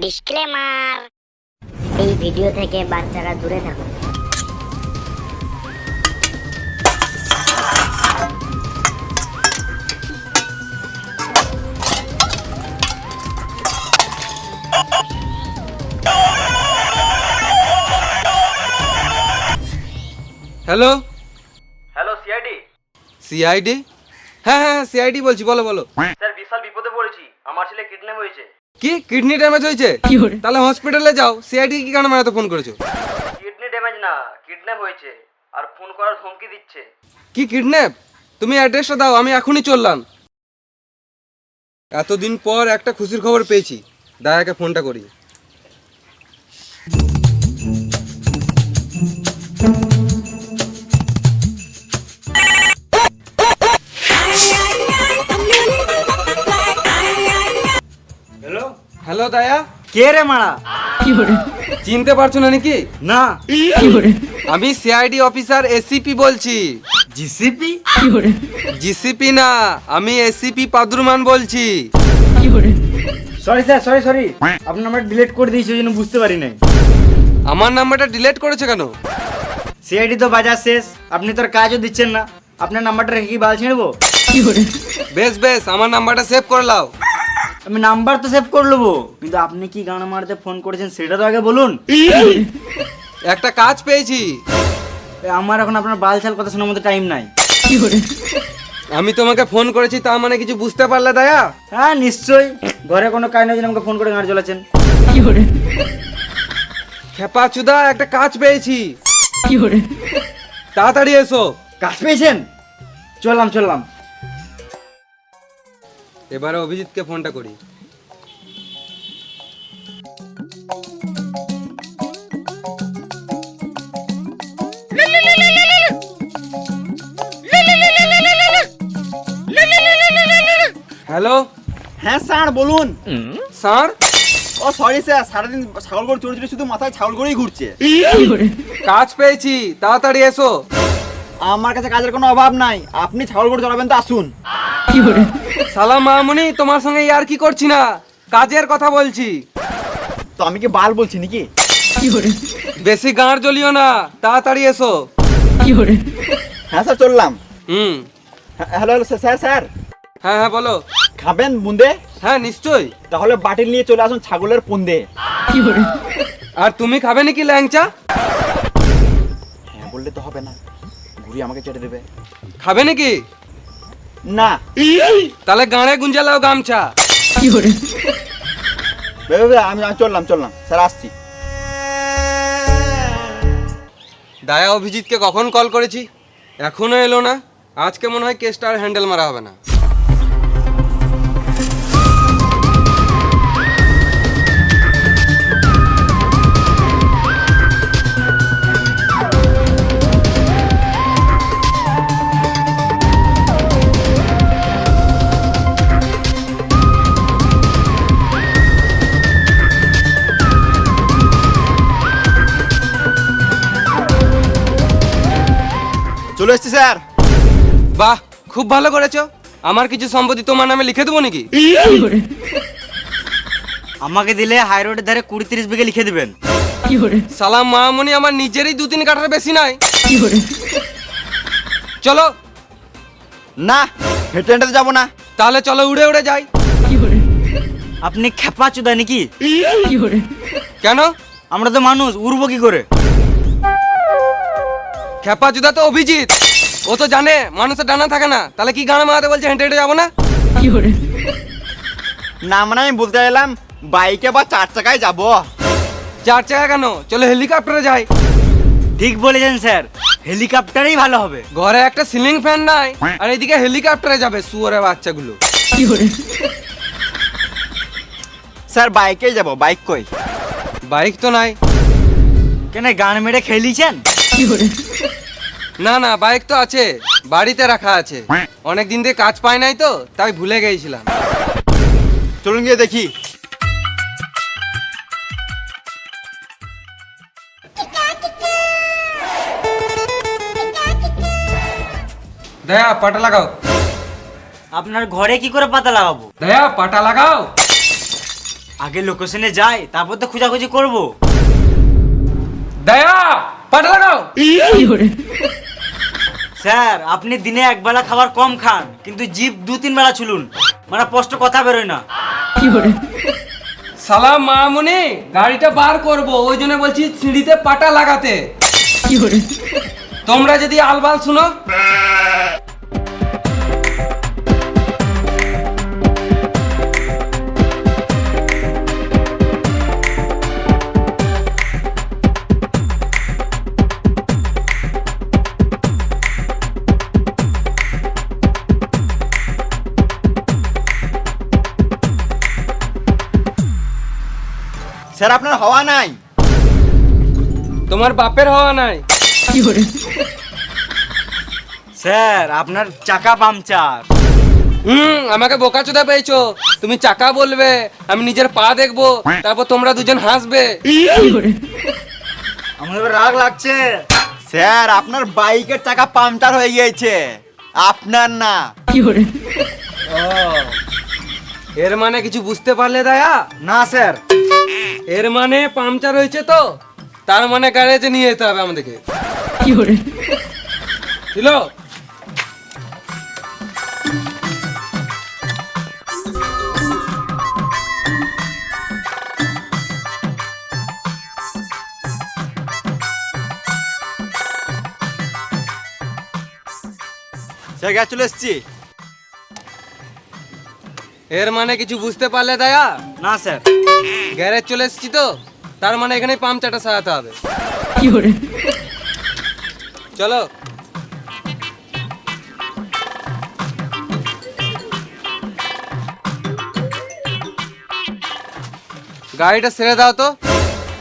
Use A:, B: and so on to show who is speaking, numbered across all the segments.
A: Disclaimer, এই video থেকে বাচ্চারা দূরে থাকুন।
B: Hello
C: hello CID.
B: সিআইডি? হ্যাঁ সিআইডি বলছি, বলো বলো।
C: স্যার বিশাল বিপদে পড়েছি, আমার ছেলে কিডন্যাপ হয়েছে।
B: কি কিডনি ড্যামেজ হয়েছে? তাহলে হসপিটালে যাও। সিআইডি কি কারণে মারাতে ফোন করেছো?
C: কিডনি ড্যামেজ না, কিডন্যাপ হয়েছে আর ফোন করার ধমকি দিচ্ছে।
B: কি কিডন্যাপ? তুমি অ্যাড্রেসটা দাও, আমি এখনই চললাম। এতদিন পর একটা খুশির খবর পেয়েছি, দায়াকে ফোনটা করি।
C: Hello
B: hello দায়া।
C: কে রে মারা?
B: চিনতে পারছো না নাকি?
C: না।
B: আমি সিআইডি অফিসার এসিপি বলছি।
C: জিসিপি?
B: জিসিপি না, আমি এসিপি পাদুরমান বলছি।
C: সরি স্যার, সরি আপনার নাম্বার ডিলিট করে দিয়েছি, ওই জন্য বুঝতে পারি নাই।
B: আমার নাম্বারটা ডিলিট করেছে কেন?
C: সিআইডি তো বাজার শেষ, আপনি তো আর কাজও দিচ্ছেন না, আপনার নাম্বারটা রেখে কি বাল ছিঁড়বো?
B: বেশ বেশ, আমার নাম্বারটা সেভ করে নাও।
C: আমি নাম্বার তো সেভ করে নেবো, কিন্তু আপনি কি গান মারতে ফোন করেছেন সেটা তো আগে বলুন।
B: একটা কাজ পেয়েছি।
C: আমার এখন আপনার বাল ছাল কথা শোনার মতো টাইম নাই।
B: আমি তোমাকে ফোন করেছি, তার মানে কিছু বুঝতে পারলে দায়া?
C: হ্যাঁ নিশ্চয়ই, ঘরে কোনো কাজ নেই, আমাকে ফোন করে গাড়ি চালাচ্ছেন।
B: খেপা চুদা, একটা কাজ পেয়েছি। তাড়াতাড়ি এসো।
C: কাজ পেয়েছেন? চললাম।
B: এবারে অভিজিৎকে ফোনটা করি। হ্যালো
D: হ্যাঁ স্যার বলুন।
B: স্যার,
D: ও সরি স্যার, সারাদিন ছাগল গরু চড়ে চড়ে শুধু মাথায় ছাগল গরুই ঘুরছে।
B: কাজ পেয়েছি, তাড়াতাড়ি এসো।
D: আমার কাছে কাজের কোনো অভাব নাই, আপনি ছাগল গরু চড়াবেন তো আসুন।
B: সালাম মামুনি, তোমার সঙ্গে আর কি করছি না, কাজের কথা বলছি।
D: তো আমি কি বাল বলছি নাকি?
B: বেশি গাঁড় জ্বলিও না, তাড়াতাড়ি এসো।
D: হ্যাঁ স্যার চললাম। হ্যালো স্যার
B: হ্যাঁ বলো।
D: খাবেন বুন্দে?
B: হ্যাঁ নিশ্চয়ই।
D: তাহলে বাটিল নিয়ে চলে আসুন ছাগলের পুন্দে।
B: আর তুমি খাবে নাকি ল্যাংচা?
D: হ্যাঁ বললে তো হবে না, ঘুরি আমাকে চেটে দেবে।
B: খাবে নাকি?
D: না।
B: তাহলে গাঁড়ে গুঞ্জা লাও গামছা।
D: আমি চললাম স্যার, আসছি।
B: দায়া অভিজিৎকে কখন কল করেছি, এখনো এলো না। আজকে মনে হয় কেসটা আর হ্যান্ডেল মারা হবে না।
D: চলে এসছি স্যার।
B: বাহ, খুব ভালো করেছো। আমার কিছু সম্পত্তি তোমার নামে লিখে দেবো নাকি?
C: আমাকে দিলে হাই রোডের ধারে 20-30 বিঘে লিখে দিবেন।
B: সালাম মামুনি, আমার নিজেরই 2-3 কাঠার বেশি নাই। চলো।
D: না, হেঁটে হেঁটে যাবো না।
B: তাহলে চলো উড়ে উড়ে যাই।
C: আপনি খেপা চুদা নাকি?
B: কেন?
C: আমরা তো মানুষ, উড়বো কি করে?
B: খেপা জুদা তো অভিজিৎ, ও তো জানে মানুষের ডানা থাকে না। তাহলে কি গানা মারাতে বলছে হেঁটে হেঁটে যাবো না?
D: না মানে আমি বলতে এলাম বাইকে বা 4 চাকায় যাবো।
B: 4 চাকা কেন, চলো হেলিকপ্টারে যাই।
C: ঠিক বলেছেন স্যার, হেলিকপ্টারেই ভালো হবে।
B: ঘরে একটা সিলিং ফ্যান নাই, আর এদিকে হেলিকপ্টারে যাবে শুয়োরের বাচ্চাগুলো।
D: স্যার বাইকেই যাবো, বাইক কই?
B: বাইক তো নাই।
C: কেন গান মেরে খেলিছেন?
B: না বাইক তো আছে, বাড়িতে রাখা আছে। অনেক দিন থেকে কাজ পাই নাই তো, তাই ভুলে গেছিলাম।
D: চলুন গিয়ে দেখি।
B: দয়া পাটা লাগাও।
C: আপনার ঘরে কি করে পাতা লাগাবো?
B: দয়া পাটা লাগাও।
C: আগে লোকেশনে যাই, তারপর তো খোঁজাখুঁজি করবো।
B: দয়া পাটা লাগাও।
C: স্যার, আপনি দিনে একবেলা খাবার কম খান, কিন্তু জিভ 2-3 বেলা ছুলুন, মানে স্পষ্ট কথা বেরোয় না।
B: সালাম মামুনি, গাড়িটা বার করব, ওই জন্য বলছি সিঁড়িতে পাটা লাগাতে। তোমরা যদি আলবাল শুনো।
D: স্যার আপনার হওয়া নাই।
B: তোমার বাপের হওয়া নাই।
C: স্যার, আপনার চাকা পাংচার।
B: আমাকে বোকাচোদা পেয়েছো। তুমি চাকা বলবে, আমি নিজের পা দেখবো, তারপর তোমরা দুজন হাসবে।
C: আমার এবার রাগ লাগছে।
D: স্যার আপনার বাইকের চাকা পাংচার হয়ে গিয়েছে, আপনার না।
B: এর মানে কিছু বুঝতে পারলে দয়া?
C: না স্যার।
B: এর মানে পাংচার হয়েছে তো, তার মানে গ্যারেজে নিয়ে যেতে হবে আমাদেরকে। ছিল
D: স্যার গ্যাস চলে এসছি।
B: এর মানে কিছু বুঝতে পারলে দয়া?
C: না স্যার।
B: গ্যারেজ চলে এসেছি তো, তার মানে এখানে পাংচারটা সারাতে হবে। চলো। গাড়িটা ছেড়ে দাও তো,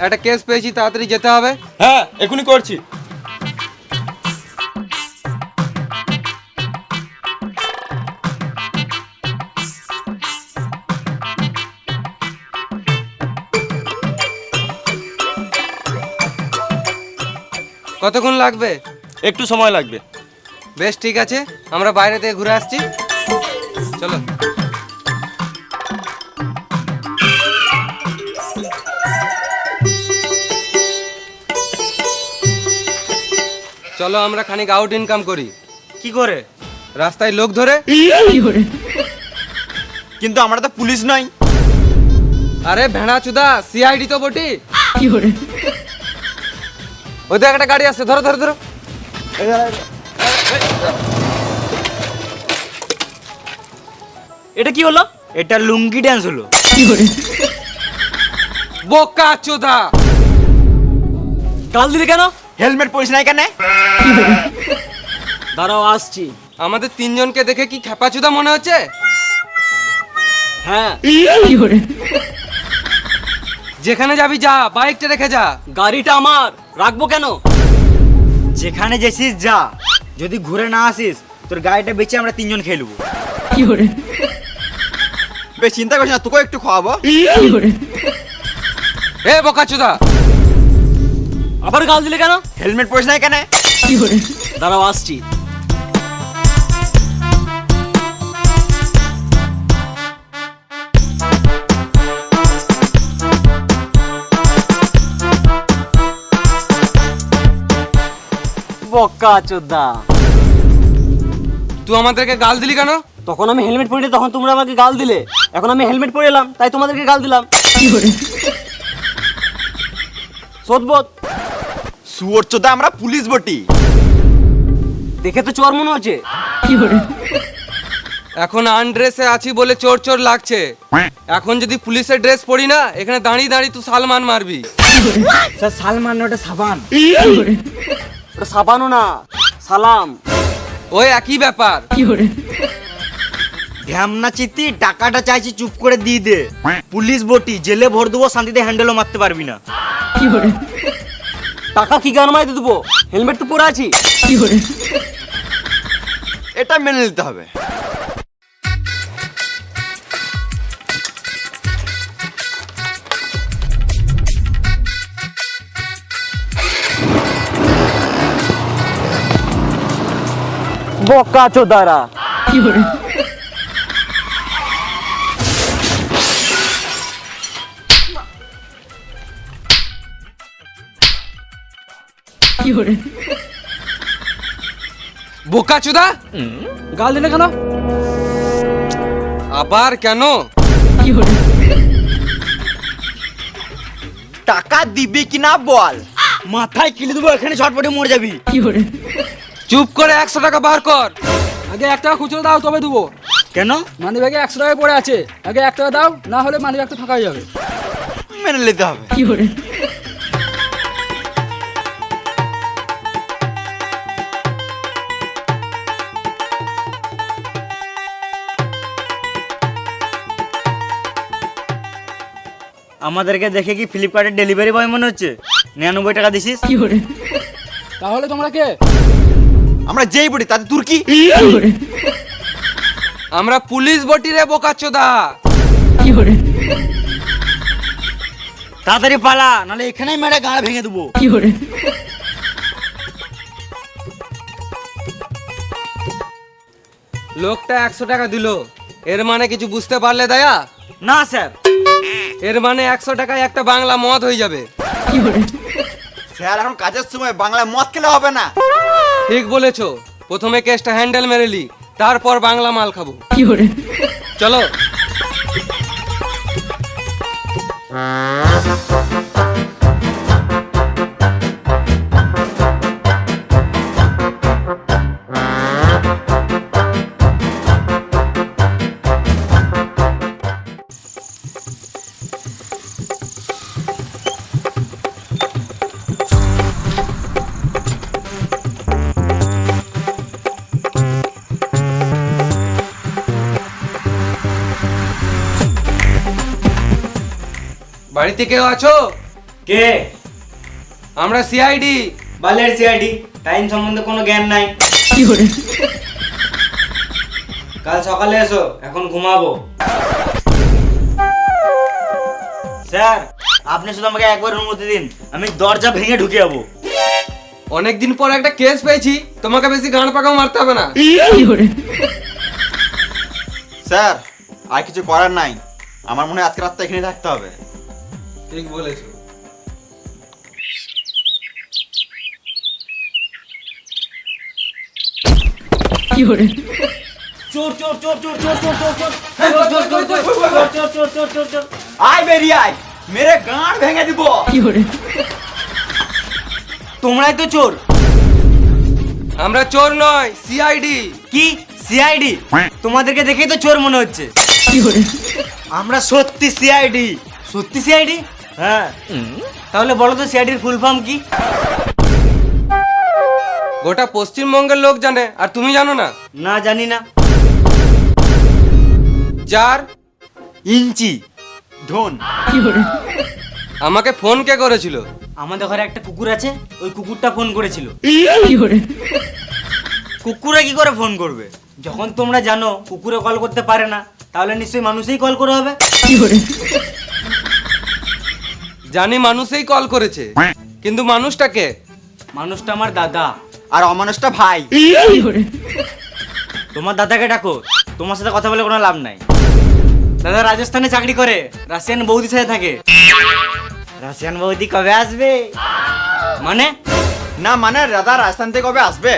B: একটা কেস পেয়েছি, তাড়াতাড়ি যেতে হবে।
D: হ্যাঁ এখনই করছি।
B: কতক্ষণ লাগবে?
D: একটু সময় লাগবে।
B: বেশ ঠিক আছে, আমরা বাইরে থেকে ঘুরে আসছি। চলো। চলো আমরা খানিক আউট ইনকাম করি।
C: কি করে?
B: রাস্তায় লোক ধরে।
D: কিন্তু আমরা তো পুলিশ নই।
B: আরে ভেড়া চুদা, সিআইডি তো বটি। ওই দেখ একটা গাড়ি আসছে, ধরো ধরো ধরো।
C: এটা কি হলো? এটা লুঙ্গি ড্যান্স হলো।
B: বোকা চোদা,
C: গাল দিলে কেন?
D: হেলমেট পরিস নাই কেন?
C: দাঁড়াও, আসছি।
B: আমাদের তিনজনকে দেখে কি খেপা চুদা মনে হচ্ছে?
C: হ্যাঁ।
B: যেখানে যাবি যা, বাইকটা রেখে যা।
C: গাড়িটা আমার, রাখবো কেন? যেখানে গেছিস যা, যদি ঘুরে না আসিস তোর গাড়িটা বেচে আমরা 3 জন খেলবো।
D: বেশ চিন্তা করিস না, তোকে একটু খাওয়াবো।
B: এ বোকা চুদা,
C: আবার গাল দিলে কেন?
D: হেলমেট পরিস নাই কেন?
C: দাঁড়াও, আসছি। বক্কা চোদা,
B: তুই আমাদেরকে গাল দিলি কেন?
C: তখন আমি হেলমেট পরে তখন তোমরা আমাকে গাল দিলে, এখন আমি হেলমেট পরে এলাম তাই তোমাদেরকে গাল দিলাম। সদবোধ।
D: শুয়োর চোদা, আমরা পুলিশ বটি।
C: দেখে তো চোর মনে হচ্ছে।
B: এখন আনড্রেসে আছি বলে চোর চোর লাগছে। এখন যদি পুলিশের ড্রেস পরি না, এখানে দাঁড়িয়ে দাঁড়িয়ে তুই সালমান মারবি।
C: স্যার সালমান ওটা সাবান। ওটা সাবানও না, সালাম।
B: ওই একই ব্যাপার।
C: ঢ্যামনা চিত্তি, টাকাটা চাইছি চুপ করে দিয়ে দে। পুলিশ বটি, জেলে ভর দেবো, শান্তিতে হ্যান্ডেলও মারতে পারবি না। টাকা কি গান মাইতে দেবো? হেলমেট তো পরে আছি।
D: এটা মেনে নিতে হবে।
C: বক্কা চোদারা।
B: বোকা চুদা,
E: গাল দিলে কেন?
B: আবার কেন?
D: টাকা দিবি কিনা বল।
C: মাথায় কিলে দেবো, এখানে ছটপটে মরে যাবি।
B: চুপ করে 100 টাকা বার কর।
E: আগে 1 টাকা খুচরো দাও, তবে দেবো।
C: কেন?
E: মানি ব্যাগে 100 টাকা পড়ে আছে, আগে 1 টাকা দাও, না হলে মানি ব্যাগ তো ফাঁকা হয়ে যাবে।
D: মেনে নিতে হবে।
C: আমাদেরকে দেখে কি ফ্লিপকার্টের ডেলিভারি বয় মনে হচ্ছে? 99 টাকা দিছিস।
E: তাহলে তোমরা কে?
D: আমরা যেই বলি তাতে তোর কি?
B: আমরা পুলিশ বটি রে বোকা চোদা।
C: তাড়াতাড়ি পালা, নাহলে এখানেই মেরে গাঁড় ভেঙে দেবো।
B: লোকটা 100 টাকা দিল, এর মানে কিছু বুঝতে পারলে দয়া?
C: না স্যার।
B: এর মানে 100 টাকায় একটা বাংলা মদ হয়ে যাবে।
D: স্যার এখন কাজের সময় বাংলা মদ খেলে হবে না।
B: ঠিক বলেছো, প্রথমে কেসটা হ্যান্ডেল মেরেলি, তারপর বাংলা মাল খাবো। চলো। বাড়িতে কেউ আছো?
C: কে?
B: আমরা সিআইডি।
C: বালের সিআইডি, টাইম সম্বন্ধে কোনো জ্ঞান নাই। কাল সকালে এসো, এখন ঘুমাবো। স্যার, আপনি শুধু আমাকে একবার অনুমতি দিন, আমি দরজা ভেঙে ঢুকে যাবো।
B: অনেকদিন পর একটা কেস পেয়েছি, তোমাকে বেশি গাঁড় পাকাও মারতে হবে না।
D: স্যার আর কিছু করার নাই, আমার মনে হয় আজকে রাতটা এখানে থাকতে হবে।
B: ঠিক বলেছো।
C: চোর চোর চোর চোর চোর চোর চোর চোর চোর চোর চোর চোর চোর চোর চোর চোর চোর।
D: আয় বেরিয়ে আয়, মেরে গাঁড় ভেঙে দিব।
C: তোমরাই তো চোর।
B: আমরা চোর নয়, সিআইডি।
C: কি সিআইডি? তোমাদেরকে দেখেই তো চোর মনে হচ্ছে। আমরা সত্যি সিআইডি। সত্যি সিআইডি? হ্যাঁ। তাহলে বলো তো সিআইডির ফুল ফর্ম কি?
B: গোটা পশ্চিমবঙ্গের লোক জানে, আর তুমি জানো না?
C: না, জানি না।
B: 4
C: ইঞ্চি
D: ধন।
B: আমাকে ফোন কে করেছিল?
C: আমাদের ঘরে একটা কুকুর আছে, ওই কুকুরটা ফোন করেছিল। কুকুরে কি করে ফোন করবে? যখন তোমরা জানো কুকুরে কল করতে পারে না, তাহলে নিশ্চয়ই মানুষই কল করে হবে।
B: জানি মানুষই কল করেছে, কিন্তু মানুষটা কে?
C: মানুষটা আমার দাদা।
D: আর অমানুষটা ভাই।
C: তোমার দাদাকে ডাকো, তোমার সাথে কথা বলে কোনো লাভ নাই। দাদা রাজস্থানে চাকরি করে, রাশিয়ান বৌদির সাথে থাকে। রাশিয়ান বৌদি কবে আসবে? মানে?
D: না মানে দাদা রাজস্থান থেকে কবে আসবে?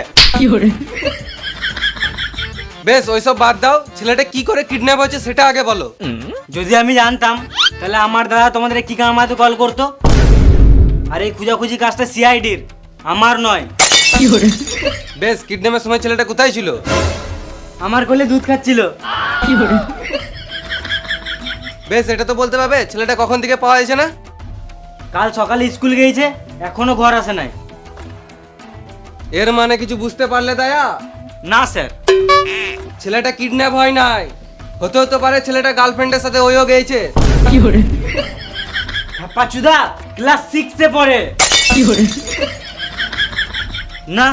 B: বেশ ওইসব বাদ দাও, ছেলেটা কি করে কিডন্যাপ হয়েছে সেটা আগে বলো।
C: যদি আমি জানতাম তাহলে আমার দাদা তোমাদের কি কামাতে কল করতো? আর এই খুঁজাখুঁজি কাজটা সিআইডির, আমার নয়।
B: বেশ, কিডন্যাপের সময় ছেলেটা কোথায় ছিল?
C: আমার কোলে দুধ খাচ্ছিল।
B: বেশ, এটা তো বলতে পারবে ছেলেটা কখন থেকে পাওয়া হয়েছে না?
C: কাল সকালে স্কুল গিয়েছে, এখনো ঘর আসে নাই।
B: এর মানে কিছু বুঝতে পারলে দয়া?
C: না স্যার।
B: ছেলেটা কিডন্যাপ হয় নাই, হতে পারে ছেলেটা গার্লফ্রেন্ডের সাথে ওইও গেছে।
C: পাচুদা ক্লাস 6 এ পড়ে। না,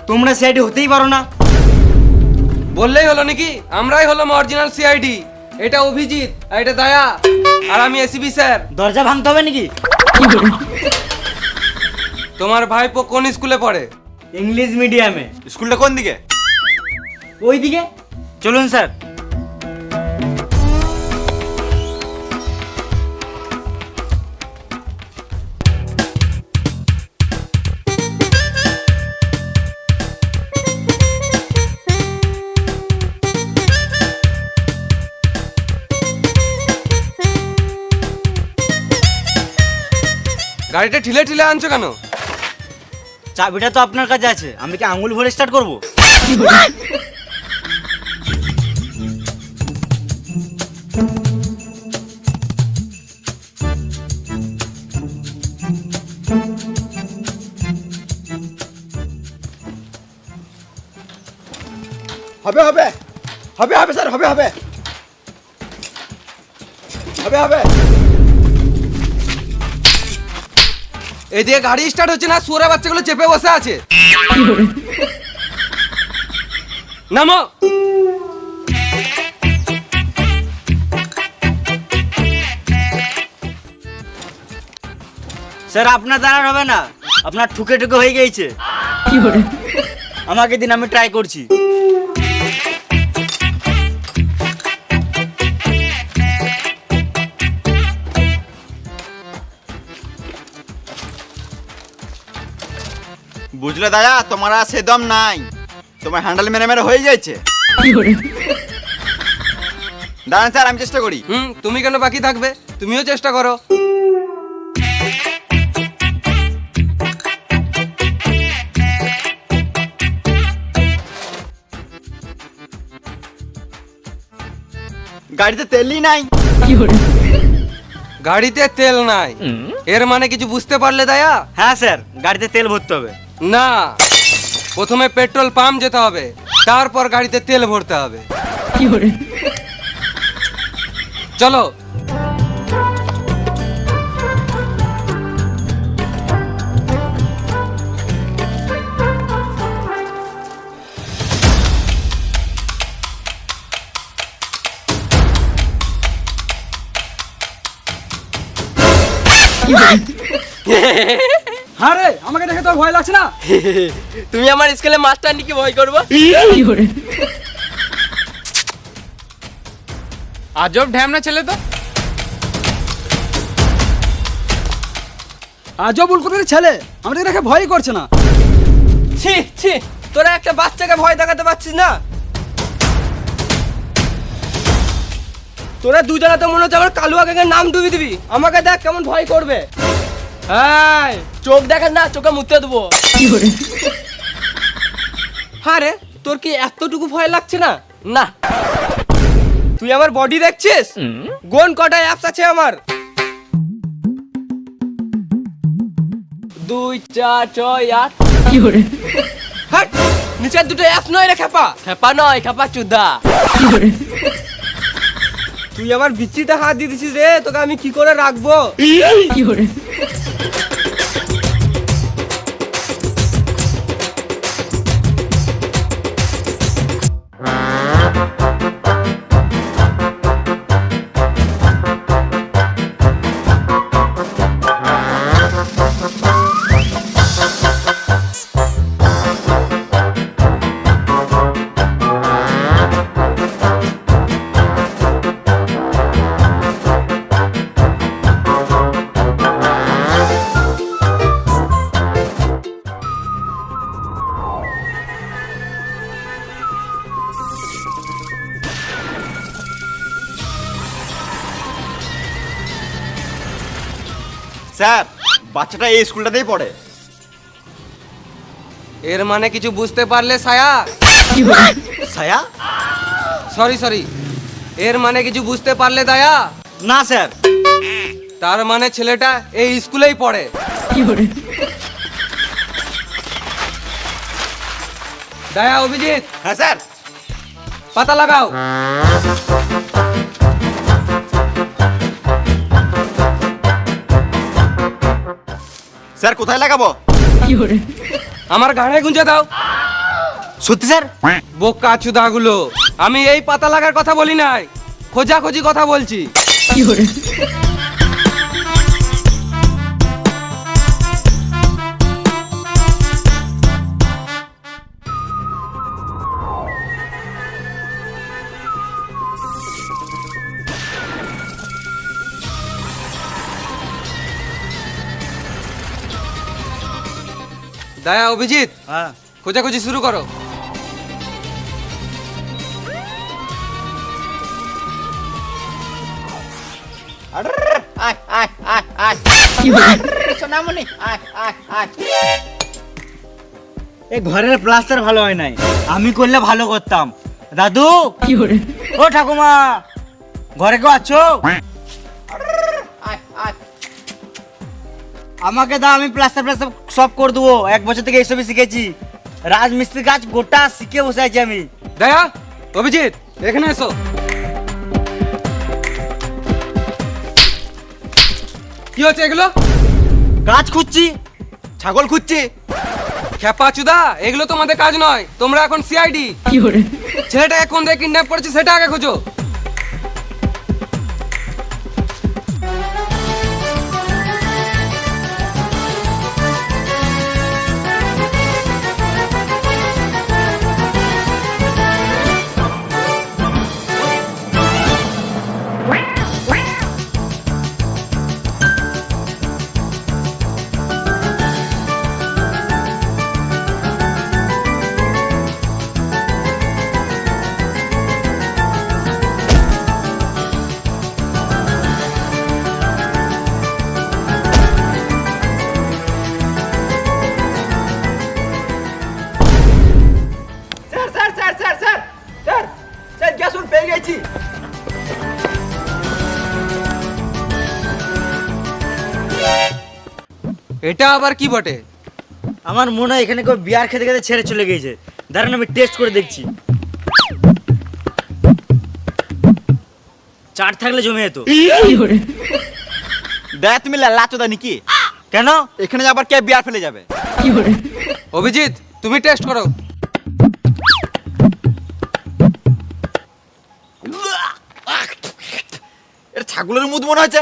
C: তোমরা সিআইডি হতেই পারো না।
B: বললেই হলো নাকি? আমরাই হলাম অরিজিনাল সিআইডি। এটা অভিজিৎ, আর এটা দয়া, আর আমি এসিবি স্যার।
C: দরজা ভাঙতে হবে নাকি?
B: তোমার ভাইপো কোন স্কুলে পড়ে?
C: ইংলিশ মিডিয়ামে।
D: স্কুলটা কোন দিকে?
C: ওই দিকে। চলুন স্যার।
B: গাড়িটা ঠিলে ঠিলে আনছো কেন?
C: চাবিটা তো আপনার কাছে আছে, আমি কি আঙুল ভরে স্টার্ট করবো?
D: হবে হবে হবে হবে স্যার, হবে হবে হবে হবে।
B: এদিকে গাড়ি স্টার্ট হচ্ছে না, শুয়োরের বাচ্চাগুলো চেপে বসে আছে। নামো।
C: স্যার আপনার দাঁড়ান হবে না, আপনার ঠুকে ঠুকে হয়ে গেছে। আমাকে দিন, আমি ট্রাই করছি।
D: বুঝলে দাদা, তোমার আর সে দম নাই, তোমার হ্যান্ডেল মেরে মেরে হয়ে যাচ্ছে। দাঁড়ান স্যার, আমি চেষ্টা করি।
B: তুমি কেন বাকি থাকবে? তুমিও চেষ্টা করো।
D: গাড়িতে তেলই নাই।
B: গাড়িতে তেল নাই, এর মানে কিছু বুঝতে পারলে দায়া?
C: হ্যাঁ স্যার, গাড়িতে তেল ভরতে হবে।
B: না, প্রথমে পেট্রোল পাম্প যেতে হবে, তারপর গাড়িতে তেল ভরতে হবে। চলো।
E: হ্যাঁ রে, আমাকে দেখে তোর ভয় লাগছে না?
F: তুমি আমার স্কুলে মাস্টার নিকে ভয় করবো? আজব ঢ্যামনা ছেলে তো।
E: আজব উলকুটির ছেলে, আমাকে দেখে ভয়ই করছে না।
F: ছি ছি, তোরা একটা বাচ্চাকে ভয় দেখাতে পারছিস না? তোরা দুজনে তো মনে হচ্ছে আমার কালুয়া গ্যাংয়ের নাম ডুবি দিবি। আমাকে দেখ কেমন ভয় করবে। হ্যাঁ, চোখ দেখাস না, চোখে মুতে দেবো। হ্যাঁ রে, তোর কি এতটুকু ভয় লাগছে না? না, তুই আমার বডি দেখছিস? গোন কটা অ্যাপস আছে আমার? 2 4 6 8। হাট, নিচের দুটো অ্যাপস নয় রে খেপা। খেপা নয়, খেপা চুদা। তুই আমার বিচিটা হাত দিয়ে দিছিস রে, তোকে আমি কি করে রাখবো?
D: স্যার, বাচ্চাটা এই স্কুলটাতেই পড়ে।
B: এর মানে কিছু বুঝতে পারলে ছায়া?
C: ছায়া?
B: সরি, এর মানে কিছু বুঝতে পারলে দায়া?
C: না স্যার।
B: তার মানে ছেলেটা এই স্কুলেই পড়ে। দায়া, অভিজিৎ,
D: হ্যাঁ স্যার।
B: পাতা লাগাও।
D: স্যার, কোথায় লাগাবো?
B: আমার গাড়ে গুঁজে দাও।
C: সত্যি স্যার?
B: বোকা চুদাগুলো, আমি এই পাতা লাগার কথা বলি নাই, খোঁজাখুঁজি কথা বলছি। দায়া, অভিজিৎ,
C: হ্যাঁ।
B: খোঁজাখুঁজি শুরু করো।
D: আয়, আয়, আয়, আয়। নামনি আয় আয় আয়
C: এই ঘরের প্লাস্টার ভালো হয় নাই, আমি করলে ভালো করতাম। দাদু, ও ঠাকুমা, ঘরে কেউ আছো?
D: আয় আয়
C: আমাকে দাও, আমি প্লাস্টার প্লাস্টার সব করে দেবো। 1 বছর থেকে এইসবই শিখেছি। রাজমিস্ত্রি কাজ গোটা শিখে বসে আছি আমি।
B: দয়া, অভিজিৎ, এখানে এসো। কি হচ্ছে এগুলো?
C: কাজ খুঁজছি।
D: ছাগল খুঁজছি।
B: খেপা চুদা, এগুলো তোমাদের কাজ নয়। তোমরা এখন সিআইডি। ছেলেটাকে কোন দিয়ে কিডন্যাপ করেছে সেটা আগে খোঁজো।
D: Sir sir sir sir sir sir sir গ্যাসুন পেয়ে গেছি।
B: এটা আবার কি বটে?
C: আমার মনে হয় এখানে কেউ বিয়ার খেতে খেতে ছেড়ে চলে গিয়েছে। দাঁড়ান, আমি টেস্ট করে দেখছি। চাট থাকলে জমে যেত।
D: দেখ তুমি লাচোদা নাকি?
C: কেন?
D: এখানে আবার কে বিয়ার ফেলে যাবে?
B: অভিজিৎ, তুমি টেস্ট করো।
D: এটা ছাগলের মুদ মনে হচ্ছে।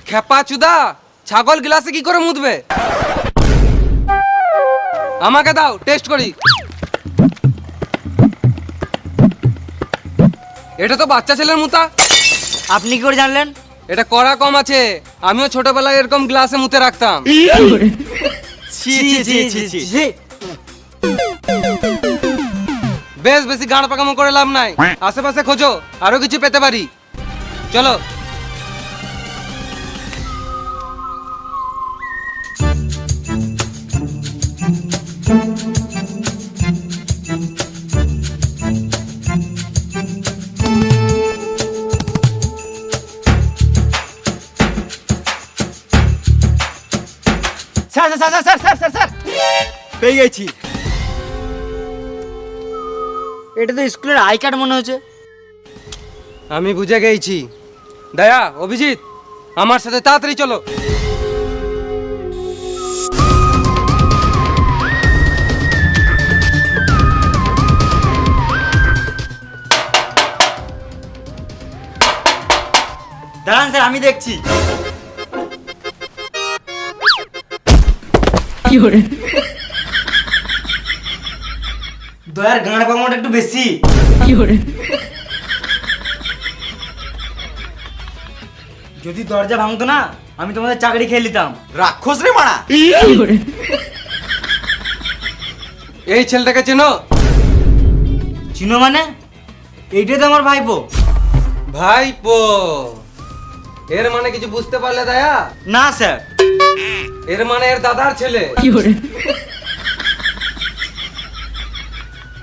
B: খেপা চুদা, ছাগল গ্লাসে কি করে মুতবে? আমাকে দাও, টেস্ট করি। এটা তো বাচ্চা ছেলের মুতা।
C: আপনি কি করে জানলেন?
B: এটা কড়া কম আছে। আমিও ছোটবেলায় এরকম গ্লাসে মুতে রাখতাম।
D: ছি ছি ছি ছি ছি
C: ছি।
B: বেশ বেশি গাঁড় পাকামো করে লাভ নাই। আশেপাশে খোঁজো, আরো কিছু পেতে পারি। চলো।
D: Sir sir sir sir sir sir sir পেয়ে গেছি।
C: এটা তো স্কুলের আই কার্ড মনে হচ্ছে।
B: আমি বুঝে গেছি। দয়া, অভিজিৎ, আমার সাথে তাড়াতাড়ি চলো।
C: দাঁড়ান স্যার, আমি দেখছি। দয়ার গাঁড় পাকানোটা একটু বেশি। যদি দরজা ভাঙতো না, আমি তোমাদের চাকরি খেয়ে নিতাম।
D: রাক্ষস রে মারা।
B: এই ছেলেটাকে চেনো?
C: চিনো মানে? এইটাই তো আমার ভাইপো।
B: ভাইপো? এর মানে কিছু বুঝতে পারলে দয়া?
C: না স্যার।
B: এর মানে এর দাদার ছেলে।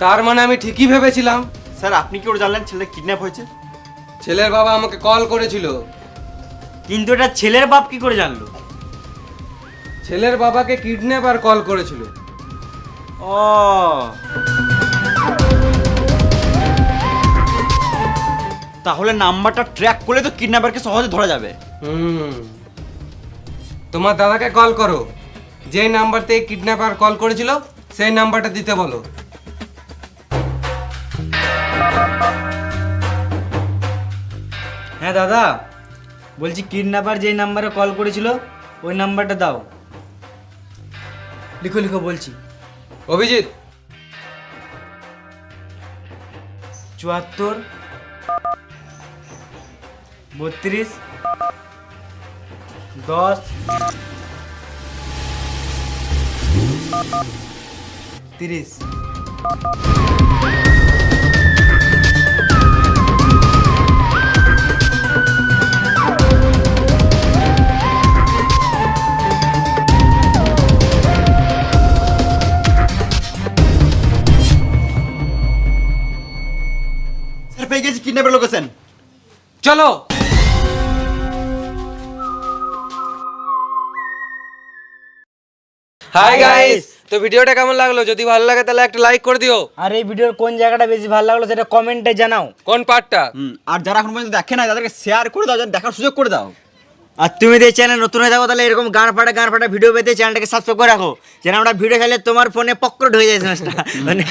B: তার মানে আমি ঠিকই ভেবেছিলাম।
D: স্যার আপনি কি করে জানলেন ছেলে কিডন্যাপ হয়েছে?
B: ছেলের বাবা আমাকে কল করেছিল।
C: কিন্তু এটা ছেলের বাপ কি করে জানলো?
B: ছেলের বাবাকে কিডন্যাপার কল করেছিল।
C: ও,
D: তাহলে নাম্বারটা ট্র্যাক করলে তো কিডন্যাপারকে সহজে ধরা যাবে।
B: তোমার দাদাকে কল করো। যেই নাম্বার থেকে কিডন্যাপার কল করেছিল সেই নাম্বারটা দিতে বলো।
C: হ্যাঁ দাদা, বলছি কিডন্যাপার যেই নাম্বারে কল করেছিল ওই নাম্বারটা দাও। লিখো লিখো বলছি।
B: অভিজিৎ,
C: 74 32 10 30।
D: স্যার পেয়ে গেছি কিডন্যাপের লোকেশন।
B: চলো। হাই গাইস, তো ভিডিওটা কেমন লাগলো? যদি ভালো লাগে তাহলে একটা লাইক করে দিও।
C: আর এই ভিডিওর কোন জায়গাটা বেশি ভালো লাগলো সেটা কমেন্টে জানাও।
B: কোন পার্টটা?
D: আর যারা এখন পর্যন্ত দেখে না তাদেরকে শেয়ার করে দাও, দেখার সুযোগ করে দাও।
C: আর তুমি যদি চ্যানেল নতুন হয়ে থাকো তাহলে এরকম গান ফাটা ভিডিও পেতে চ্যানেলটাকে সাবস্ক্রাইব করে রাখো, যেন আমরা ভিডিও খেলে তোমার ফোনে পক্কট হয়ে যায় জিনিসটা, মানে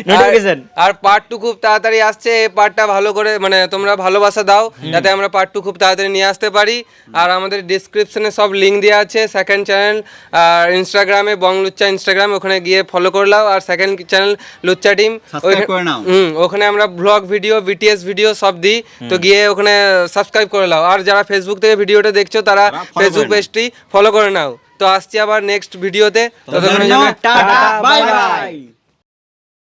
C: নোটিফিকেশন।
B: আর পার্ট 2 খুব তাড়াতাড়ি আসছে। এই পার্টটা ভালো করে মানে তোমরা ভালোবাসা দাও যাতে আমরা পার্ট 2 খুব তাড়াতাড়ি নিয়ে আসতে পারি। আর আমাদের ডেসক্রিপশনে সব লিংক দেওয়া আছে। সেকেন্ড চ্যানেল আর ইনস্টাগ্রামে বং লুচ্চা ইনস্টাগ্রাম, ওখানে গিয়ে ফলো করে নাও। আর সেকেন্ড চ্যানেল লুচ্চা টিম,
D: সাবস্ক্রাইব করে নাও।
B: ওখানে আমরা ব্লগ ভিডিও, বিটিএস ভিডিও সব দিই, তো গিয়ে ওখানে সাবস্ক্রাইব করে নাও। আর যারা ফেসবুক থেকে ভিডিওটা দেখছো তারা ফেসবুক পেজটি ফলো করে নাও। তো আসছি আবার নেক্সট ভিডিওতে। ততক্ষণের জন্য
C: টাটা বাই বাই।